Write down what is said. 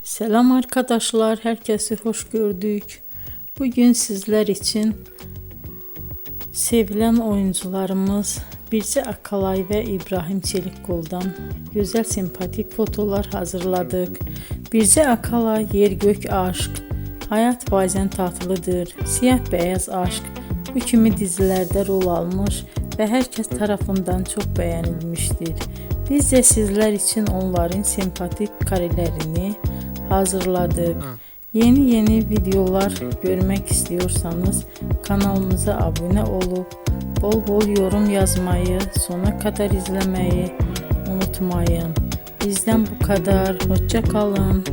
Selam arkadaşlar, herkesi hoş gördük. Bugün sizler için sevilen oyuncularımız Birce Akalay ve İbrahim Çelikkol'dan güzel sempatik fotolar hazırladık. Birce Akalay yer gök aşk, hayat bazen tatlıdır, siyah beyaz aşk bu kimi dizilerde rol almış ve herkes tarafından çok beğenilmiştir. Biz de sizler için onların sempatik karelerini hazırladık. Yeni videolar görmek istiyorsanız kanalımıza abone olup bol bol yorum yazmayı, sona kadar izlemeyi unutmayın. Bizden bu kadar. Hoşça kalın.